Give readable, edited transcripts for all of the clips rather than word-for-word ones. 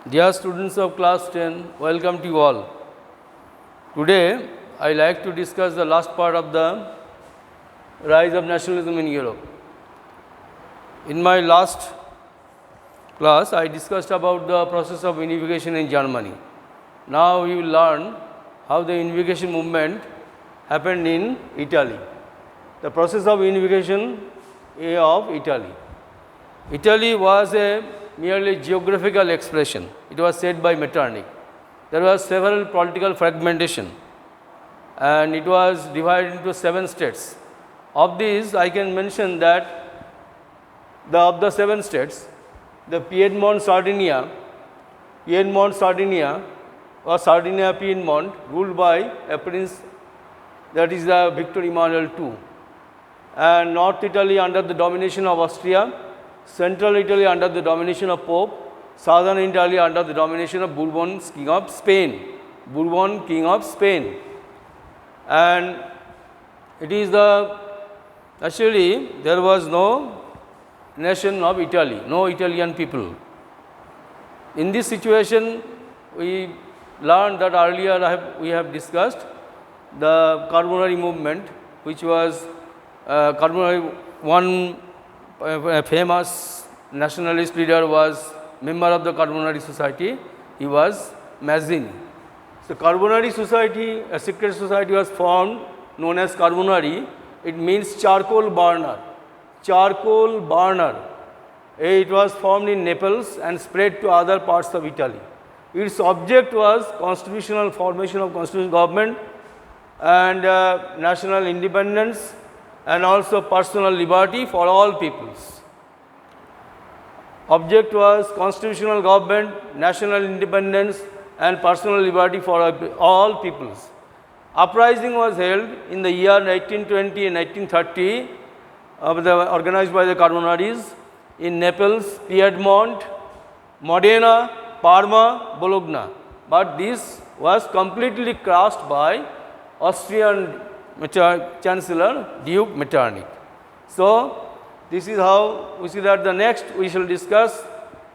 Dear students of class 10, welcome to you all. Today, I like to discuss the last part of the rise of nationalism in Europe. In my last class, I discussed about the process of unification in Germany. Now, we will learn how the unification movement happened in Italy. The process of unification of Italy. Italy was a merely geographical expression. It was said by Metternich. There was several political fragmentation and it was divided into 7 states. Of these, I can mention that of the 7 states, the Piedmont Sardinia or Sardinia Piedmont, ruled by a prince, that is Victor Emmanuel II, and North Italy under the domination of Austria, Central Italy under the domination of Pope, Southern Italy under the domination of Bourbon King of Spain. And it is actually there was no nation of Italy, no Italian people. In this situation, we learned that earlier we have discussed the Carbonari movement, which was one famous nationalist leader was member of the Carbonari Society. He was Mazzini. So, Carbonari Society, a secret society was formed known as Carbonari. It means charcoal burner. It was formed in Naples and spread to other parts of Italy. Its object was formation of constitutional government and national independence and also personal liberty for all peoples. Object was constitutional government, national independence and personal liberty for all peoples. Uprising was held in the year 1920 and 1930 organized by the Carbonaris in Naples, Piedmont, Modena, Parma, Bologna. But this was completely crushed by Austrian Chancellor Duke Metternich. So, this is how we see that the next we shall discuss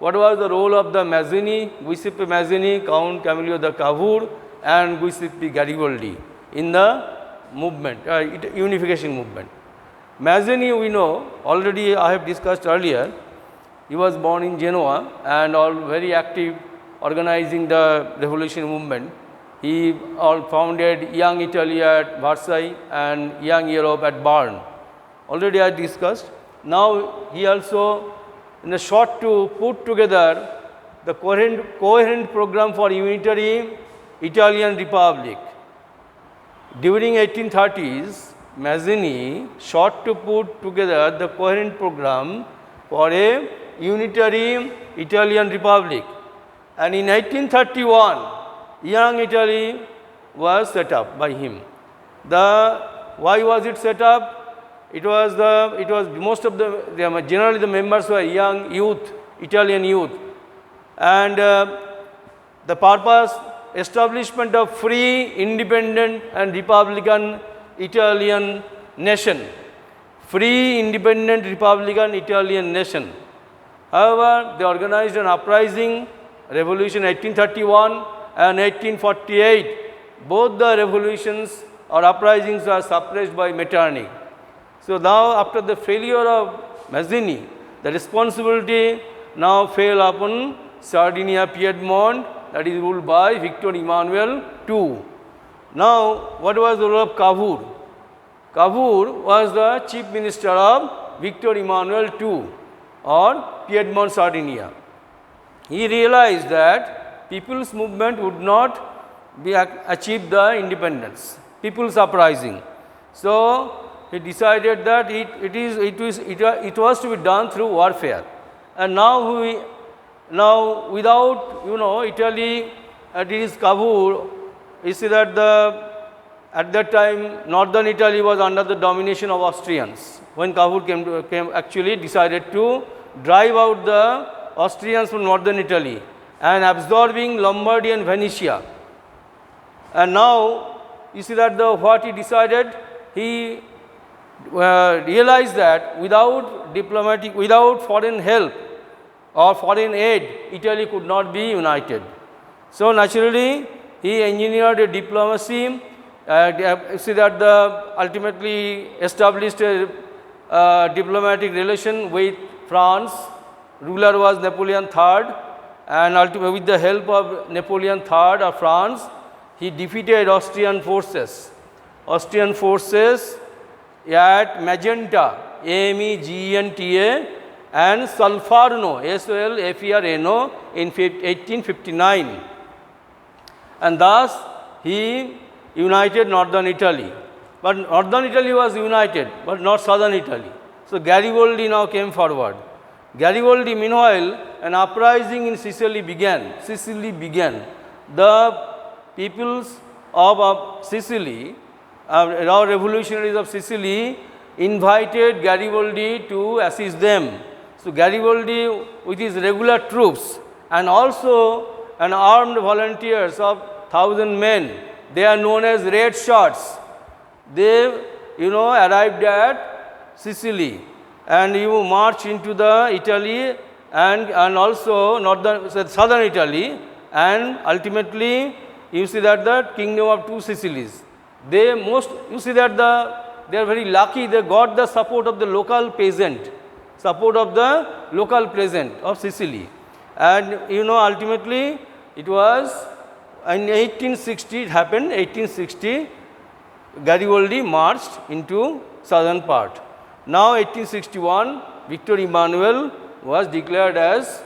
what was the role of the Giuseppe Mazzini, Count Camillo da Cavour and Giuseppe Garibaldi in the movement, unification movement. Mazzini, we know, already I have discussed earlier, he was born in Genoa and very active organizing the revolution movement. He founded Young Italy at Versailles and Young Europe at Bern. Already I discussed. Now he also in a short to put together the coherent program for unitary Italian Republic. During 1830s, Mazzini sought to put together the coherent program for a unitary Italian Republic. And in 1831, Young Italy was set up by him. Why was it set up? Generally the members were young youth, Italian youth, and the purpose establishment of free, independent and republican Italian nation. Free, independent, republican Italian nation. However, they organized an uprising, revolution 1831 and 1848. Both the revolutions or uprisings are suppressed by Metternich. So, now after the failure of Mazzini, the responsibility now fell upon Sardinia Piedmont, that is ruled by Victor Emmanuel II. Now, what was the role of Cavour? Cavour was the chief minister of Victor Emmanuel II or Piedmont Sardinia. He realized that people's movement would not achieve the independence, people's uprising. So, he decided that it was to be done through warfare. And now without Italy, it is Cavour. You see that at that time northern Italy was under the domination of Austrians. When Cavour came actually decided to drive out the Austrians from northern Italy and absorbing Lombardy and Venetia. And now you see that what he decided, he realized that without foreign help, or foreign aid, Italy could not be united. So naturally, he engineered a diplomacy. See that the ultimately established a diplomatic relation with France. Ruler was Napoleon III, and ultimately with the help of Napoleon III of France, he defeated Austrian forces. Austrian forces at Magenta, Amegenta, and Solferino, Solferno in 1859. And thus he united northern Italy. But northern Italy was united, but not southern Italy. So Garibaldi now came forward. Garibaldi, meanwhile, an uprising in Sicily began. The peoples of Sicily, our revolutionaries of Sicily, invited Garibaldi to assist them. So Garibaldi, with his regular troops and also an armed volunteers of 1,000 men, they are known as red shirts. They, arrived at Sicily, and you march into the Italy and also southern Italy, and ultimately you see that the kingdom of two Sicilies. They are very lucky. They got the support of the local peasant, of Sicily, and ultimately it was in 1860. It happened 1860. Garibaldi marched into southern part. Now 1861, Victor Emmanuel was declared as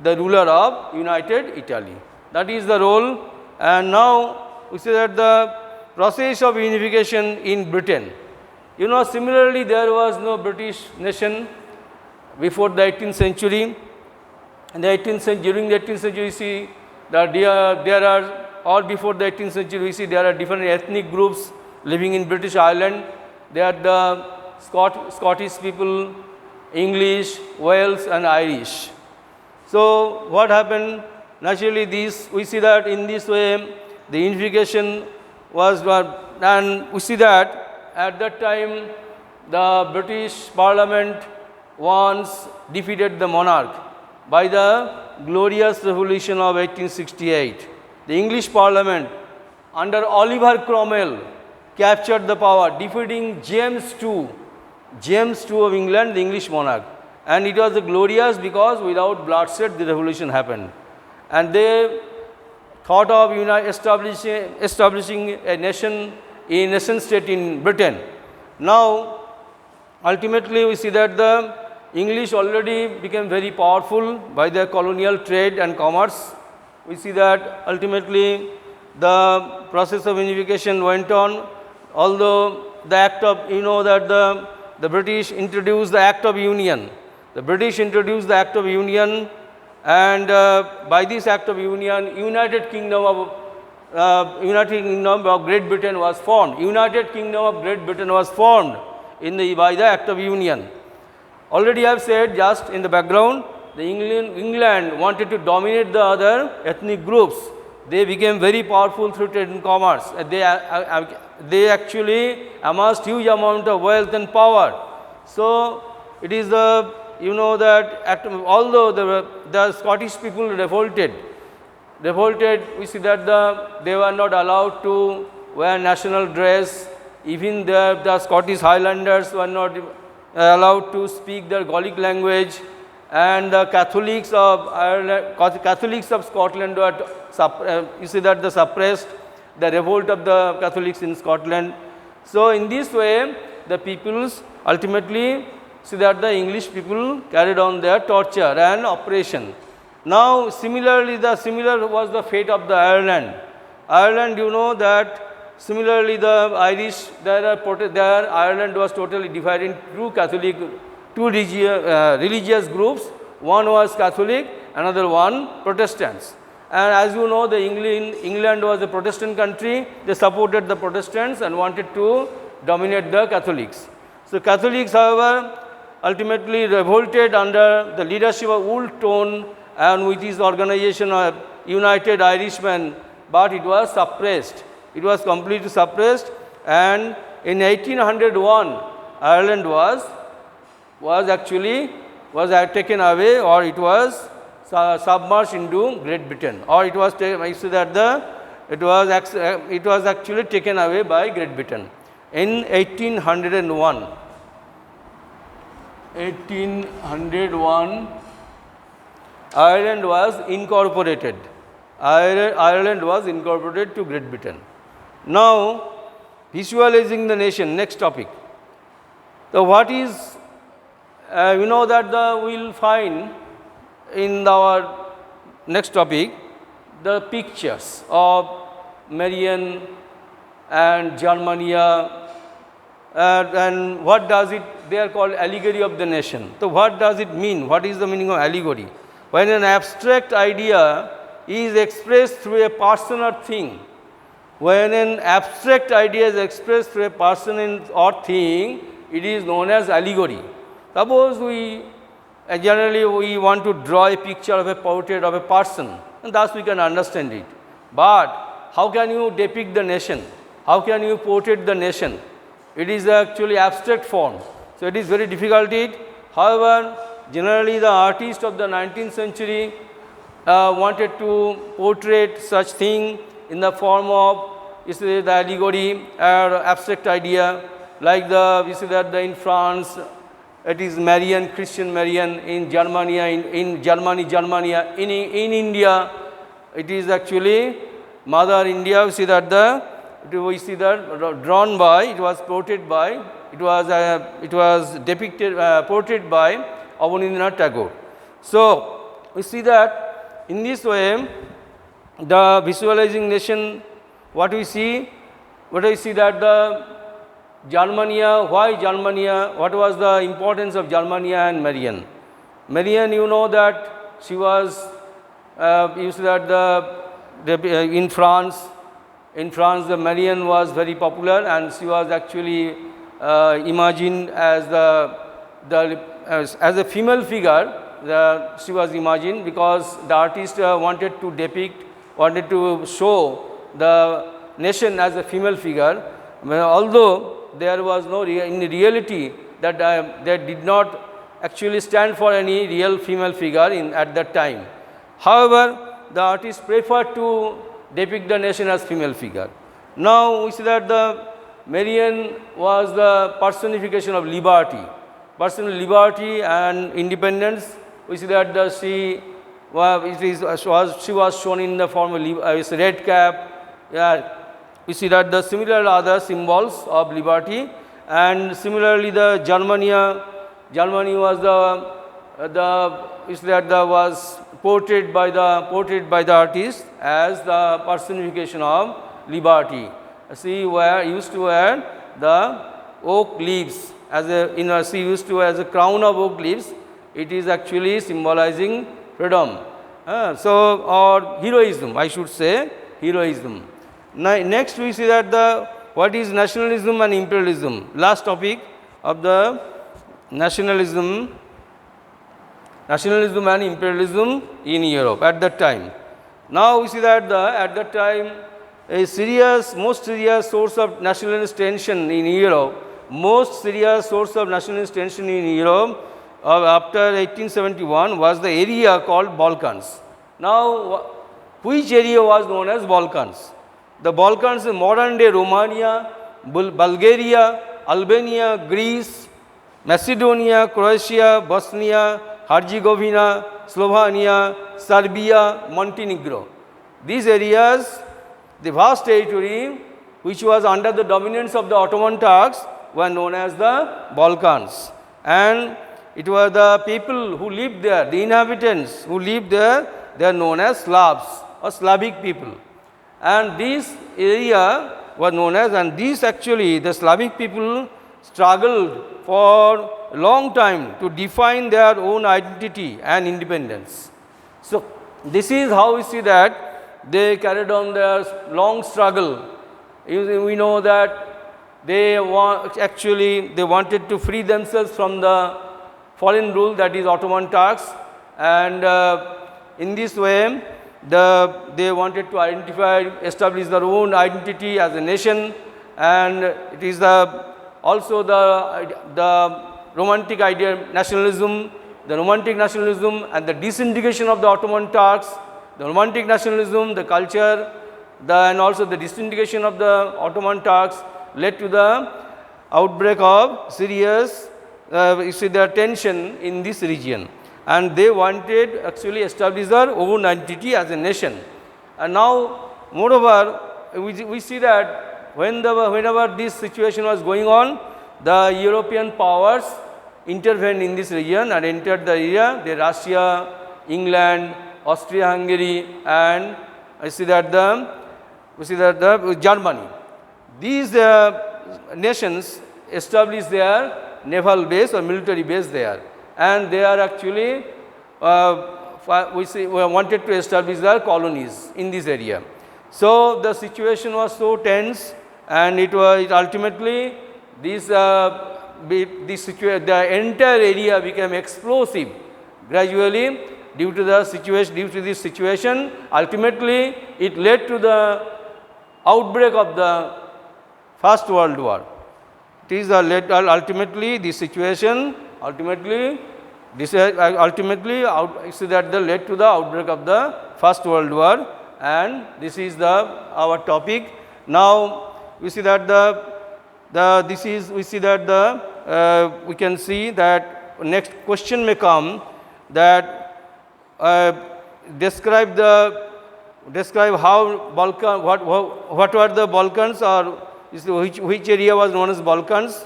the ruler of United Italy. That is the role. And now we see that the process of unification in Britain. Similarly, there was no British nation before the 18th century. In the 18th century, during the 18th century, we see that there are, or before the 18th century, we see there are different ethnic groups living in British Ireland. They are the Scottish people, English, Wales, and Irish. So what happened? Naturally, we see that in this way the unification was done, and we see that at that time the British Parliament once defeated the monarch by the glorious revolution of 1868. The English Parliament under Oliver Cromwell captured the power, defeating James II of England, the English monarch. And it was glorious because without bloodshed the revolution happened. And they thought of establishing a nation state in Britain. Now, ultimately we see that the English already became very powerful by their colonial trade and commerce. We see that ultimately the process of unification went on, although the act of, that the British introduced the Act of Union. The British introduced the Act of Union, and by this Act of Union, United Kingdom of Great Britain was formed. United Kingdom of Great Britain was formed by the Act of Union. Already I have said, just in the background, England wanted to dominate the other ethnic groups. They became very powerful through trade and commerce. They actually amassed huge amount of wealth and power. So it is that although the Scottish people revolted, we see that they were not allowed to wear national dress. Even the Scottish Highlanders were not allowed to speak their Gaelic language, and the Catholics of Ireland, Catholics of Scotland were suppressed the revolt of the Catholics in Scotland. So in this way, the peoples ultimately see that the English people carried on their torture and oppression. Now similarly, similar was the fate of the Ireland. Ireland, that similarly the Irish, Ireland was totally divided into two religious groups. One was Catholic, another one Protestants. And as you know, England was a Protestant country. They supported the Protestants and wanted to dominate the Catholics. So Catholics, however, ultimately revolted under the leadership of Woolton and with his organization of United Irishmen, but it was suppressed. It was completely suppressed, and in 1801, Ireland was actually was taken away, or it was submerged into Great Britain, or it was I say that it was actually taken away by Great Britain in 1801. 1801 Ireland was incorporated. Ireland was incorporated to Great Britain. Now, visualizing the nation, next topic. So, what is, we know that we will find in our next topic the pictures of Marian and Germania, and what does it, they are called allegory of the nation. So, what does it mean? What is the meaning of allegory? When an abstract idea is expressed through a person or thing, when an abstract idea is expressed through a person or thing, it is known as allegory. Suppose generally we want to draw a picture of a portrait of a person, and thus we can understand it. But how can you depict the nation? How can you portray the nation? It is actually abstract form. So, it is very difficult. However, generally the artists of the 19th century wanted to portray such thing in the form of the allegory or abstract idea, like we see that in France it is Marian, Christian Marian, in Germany, in Germania, in India it is actually Mother India. We see that drawn by, it was portrayed by, it was depicted, portrayed by Abanindranath Tagore. So, we see that in this way the visualizing nation, what we see that the Germania, why Germania, what was the importance of Germania and Marian? Marian, you know that she was, you see that in France, the Marian was very popular, and she was actually imagined as as a female figure. She was imagined because the artist wanted to show the nation as a female figure, although there was no in reality that they did not actually stand for any real female figure at that time. However, the artist preferred to depict the nation as female figure. Now, we see that the Marian was the personification of liberty, personal liberty and independence. We see that she was shown in the form of red cap. We see that the similar other symbols of liberty, and similarly the Germany was was portrayed by the artist as the personification of liberty. She used to wear the oak leaves she used to wear as a crown of oak leaves. It is actually symbolizing freedom. Or heroism, I should say, heroism. Next, we see that what is nationalism and imperialism. Last topic of the nationalism and imperialism in Europe at that time. Now, we see that at that time most serious source of nationalist tension in Europe, after 1871 was the area called Balkans. Now, which area was known as Balkans? The Balkans in modern day Romania, Bulgaria, Albania, Greece, Macedonia, Croatia, Bosnia, Herzegovina, Slovenia, Serbia, Montenegro. These areas, the vast territory which was under the dominance of the Ottoman Turks, were known as the Balkans. And it was the people who lived there, the inhabitants who lived there, they are known as Slavs or Slavic people. And this area was known as, and these actually the Slavic people struggled for a long time to define their own identity and independence. So, this is how we see that they carried on their long struggle. We know that they wanted to free themselves from the foreign rule, that is Ottoman Turks, and in this way they wanted to establish their own identity as a nation, and it is also the romantic idea nationalism the romantic nationalism and the disintegration of the Ottoman Turks, the romantic nationalism, the culture, and also the disintegration of the Ottoman Turks led to the outbreak of serious the tension in this region, and they wanted actually establish their own identity as a nation. And now moreover we see that whenever this situation was going on, the European powers intervened in this region and entered the area, the Russia, England, Austria-Hungary, and the Germany. These nations established their naval base or military base there, and they are actually we wanted to establish their colonies in this area. So the situation was so tense, and it ultimately the entire area became explosive gradually due to the situation. Due to this situation, ultimately it led to the outbreak of the First World War. It is ultimately the situation ultimately led to the outbreak of the First World War, and this is our topic. Now we see that we can see that next question may come, that describe how Balkan, what were the Balkans, or which area was known as Balkans.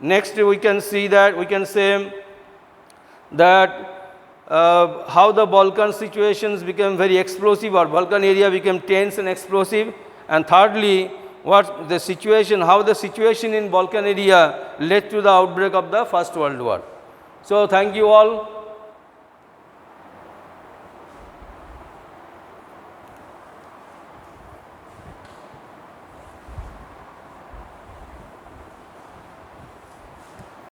Next we can see that, we can say that how the Balkan situations became very explosive, or Balkan area became tense and explosive. And thirdly, what the situation, how the situation in Balkan area led to the outbreak of the First World War. So thank you all.